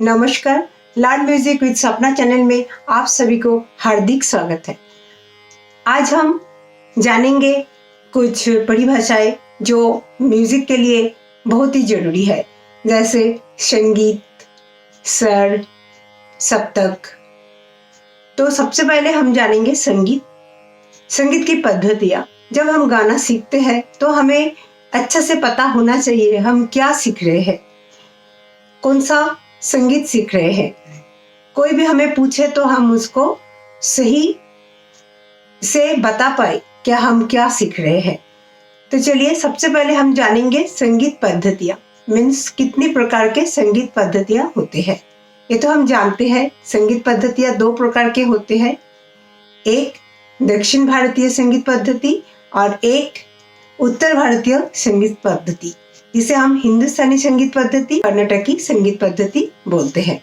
नमस्कार। Learn music with सपना channel में आप सभी को हार्दिक स्वागत है। आज हम जानेंगे कुछ परिभाषाएं जो म्यूजिक के लिए बहुत ही जरूरी है, जैसे संगीत, स्वर, सप्तक। तो सबसे पहले हम जानेंगे संगीत की पद्धतियाँ। जब हम गाना सीखते हैं तो हमें अच्छा से पता होना चाहिए हम क्या सीख रहे हैं, कौन सा संगीत सीख रहे हैं। कोई भी हमें पूछे तो हम उसको सही से बता पाए क्या हम क्या सीख रहे हैं। तो चलिए सबसे पहले हम जानेंगे संगीत पद्धतियाँ, मीन्स कितनी प्रकार के संगीत पद्धतियाँ होते हैं। ये तो हम जानते हैं संगीत पद्धतियाँ दो प्रकार के होते हैं, एक दक्षिण भारतीय संगीत पद्धति और एक उत्तर भारतीय संगीत पद्धति, जिसे हम हिंदुस्तानी संगीत पद्धति, कर्नाटकी संगीत पद्धति बोलते हैं।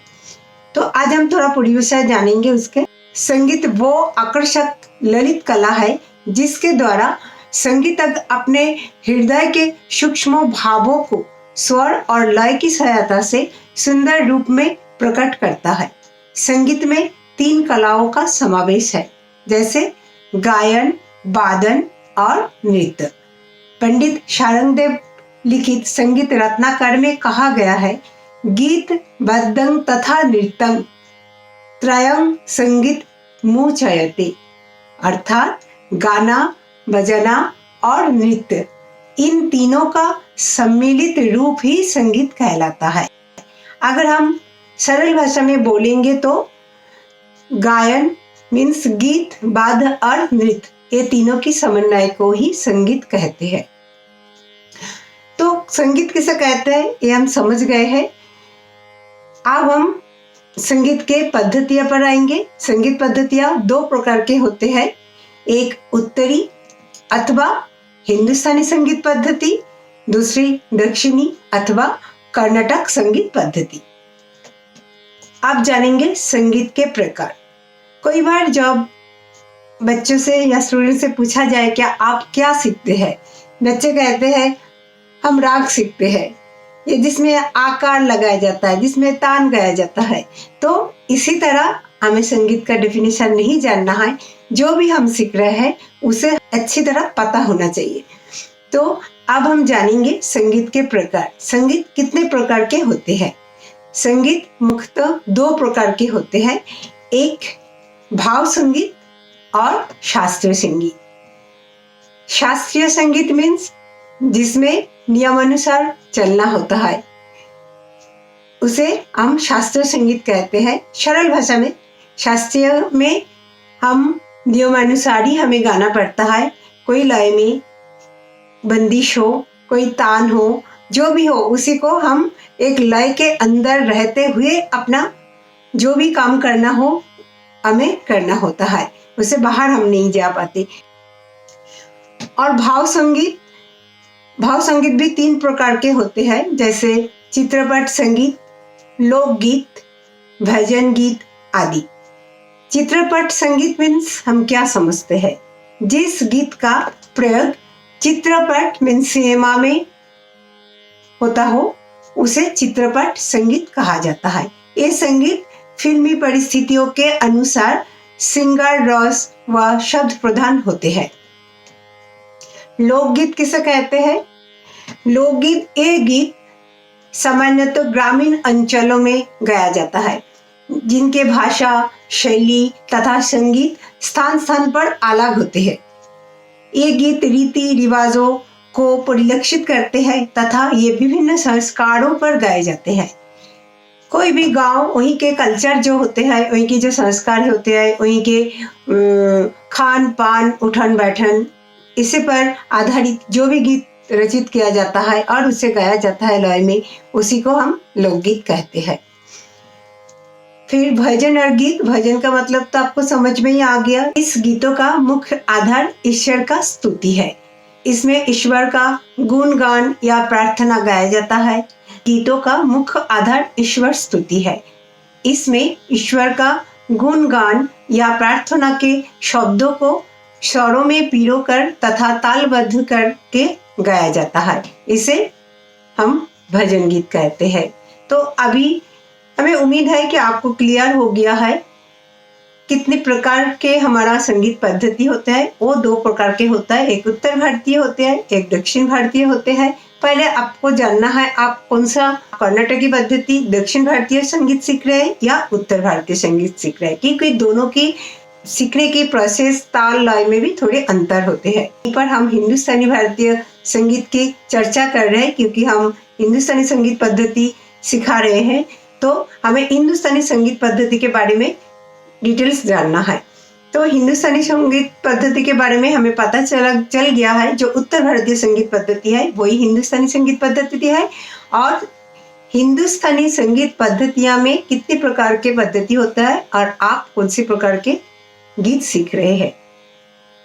तो आज हम थोड़ा परिभाषा जानेंगे उसके। संगीत वो आकर्षक ललित कला है जिसके द्वारा संगीतज्ञ अपने हृदय के सूक्ष्म भावों को स्वर और लय की सहायता से सुंदर रूप में प्रकट करता है। संगीत में 3 कलाओं का समावेश है, जैसे गायन, वादन और नृत्य। पंडित शारंगदेव लिखित संगीत रत्नाकर में कहा गया है, गीत, वाद्यं तथा नृत्यं त्रयं संगीत मुच्यते, अर्थात गाना, बजाना और नृत्य, इन तीनों का सम्मिलित रूप ही संगीत कहलाता है। अगर हम सरल भाषा में बोलेंगे तो गायन मीन्स गीत, वाद्य और नृत्य, ये तीनों की समन्वय को ही संगीत कहते हैं। तो संगीत किसे कहते हैं ये हम समझ गए हैं। अब हम संगीत के पद्धतियां पर आएंगे। संगीत पद्धतियां 2 प्रकार के होते हैं, एक उत्तरी अथवा हिंदुस्तानी संगीत पद्धति, दूसरी दक्षिणी अथवा कर्नाटक संगीत पद्धति। अब जानेंगे संगीत के प्रकार। कई बार जब बच्चों से या स्टूडेंट से पूछा जाए क्या आप क्या सीखते हैं, बच्चे कहते हैं हम राग सीखते हैं, ये जिसमें आकार लगाया जाता है, जिसमें तान गाया जाता है। तो इसी तरह हमें संगीत का डेफिनेशन नहीं जानना है, जो भी हम सीख रहे हैं उसे अच्छी तरह पता होना चाहिए। तो अब हम जानेंगे संगीत के प्रकार। संगीत कितने प्रकार के होते हैं? संगीत मुख्यतः 2 प्रकार के होते हैं, एक भाव संगीत और शास्त्रीय संगीत। शास्त्रीय संगीत मीन्स जिसमें नियमानुसार चलना होता है, उसे हम शास्त्रीय संगीत कहते हैं। सरल भाषा में शास्त्रीय में हम नियमानुसार ही हमें गाना पड़ता है, कोई लय में बंदिश हो, कोई तान हो, जो भी हो उसी को हम एक लय के अंदर रहते हुए अपना जो भी काम करना हो हमें करना होता है, उससे बाहर हम नहीं जा पाते। और भाव संगीत भी 3 प्रकार के होते हैं, जैसे चित्रपट संगीत, लोकगीत, भजन गीत आदि। चित्रपट संगीत मीन्स हम क्या समझते हैं, जिस गीत का प्रयोग चित्रपट मीन्स सिनेमा में होता हो उसे चित्रपट संगीत कहा जाता है। ये संगीत फिल्मी परिस्थितियों के अनुसार श्रृंगार रस व शब्द प्रधान होते हैं। लोकगीत किसे कहते हैं? लोकगीत ये गीत सामान्यतः ग्रामीण अंचलों में गाया जाता है, जिनके भाषा, शैली तथा संगीत स्थान स्थान पर अलग होते हैं। ये गीत रीति रिवाजों को परिलक्षित करते हैं तथा ये विभिन्न संस्कारों पर गाए जाते हैं। कोई भी गांव वहीं के कल्चर जो होते हैं, वहीं के जो संस्कार होते हैं, वहीं के खान पान, उठन बैठन, इसी पर आधारित जो भी गीत रचित किया जाता है और उसे गाया जाता है लय में, उसी को हम लोकगीत कहते हैं। फिर भजन और गीत। भजन का मतलब तो आपको समझ में ही आ गया। इस गीतों का मुख्य आधार ईश्वर का स्तुति है। इसमें ईश्वर का गुणगान या प्रार्थना गाया जाता है। गीतों का मुख्य आधार ईश्वर स्तुति है। इसमें ईश्वर का गुणगान या प्रार्थना के शब्दों को स्वरों में पिरोकर तथा तालबद्ध करके गाया जाता है, इसे हम भजन गीत कहते हैं। तो अभी हमें उम्मीद है कि आपको क्लियर हो गया है कितने प्रकार के हमारा संगीत पद्धति होता है। वो 2 प्रकार के होता है, एक उत्तर भारतीय होते हैं, एक दक्षिण भारतीय होते हैं। पहले आपको जानना है आप कौन सा कर्नाटकी पद्धति दक्षिण भारतीय संगीत सीख रहे हैं या उत्तर भारतीय संगीत सीख रहे हैं, क्योंकि दोनों की सीखने की प्रोसेस ताल लय में भी थोड़े अंतर होते हैं। यहाँ पर हम हिंदुस्तानी भारतीय संगीत की चर्चा कर रहे हैं क्योंकि हम हिंदुस्तानी संगीत पद्धति सिखा रहे हैं, तो हमें हिंदुस्तानी संगीत पद्धति के बारे में डिटेल्स जानना है। तो हिंदुस्तानी संगीत पद्धति के बारे में हमें पता चल गया है, जो उत्तर भारतीय संगीत पद्धति है वही हिंदुस्तानी संगीत पद्धति है। और हिंदुस्तानी संगीत पद्धतियां में कितने प्रकार के पद्धति होता है और आप कौन से प्रकार के गीत सीख रहे हैं।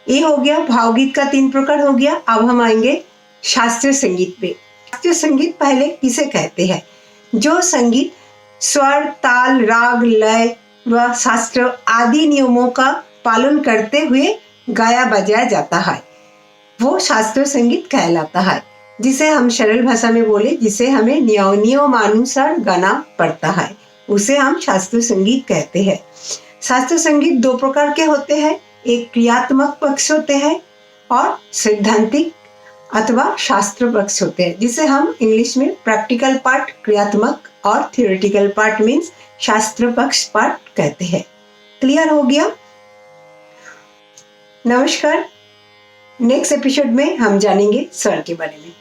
ये हो गया भावगीत का 3 प्रकार हो गया। अब हम आएंगे शास्त्रीय संगीत पे। शास्त्रीय संगीत पहले किसे कहते हैं? जो संगीत स्वर, ताल, राग, लय व शास्त्र आदि नियमों का पालन करते हुए गाया बजाया जाता है, वो शास्त्रीय संगीत कहलाता है। जिसे हम सरल भाषा में बोले, जिसे हमें नियमानुसार गाना पड़ता है, उसे हम शास्त्रीय संगीत कहते हैं। शास्त्रीय संगीत 2 प्रकार के होते हैं, एक क्रियात्मक पक्ष होते हैं और सैद्धांतिक अथवा शास्त्र पक्ष होते हैं, जिसे हम इंग्लिश में प्रैक्टिकल पार्ट क्रियात्मक और थियोरेटिकल पार्ट मीन्स शास्त्र पक्ष पार्ट कहते हैं। क्लियर हो गया? नमस्कार। नेक्स्ट एपिसोड में हम जानेंगे स्वर के बारे में।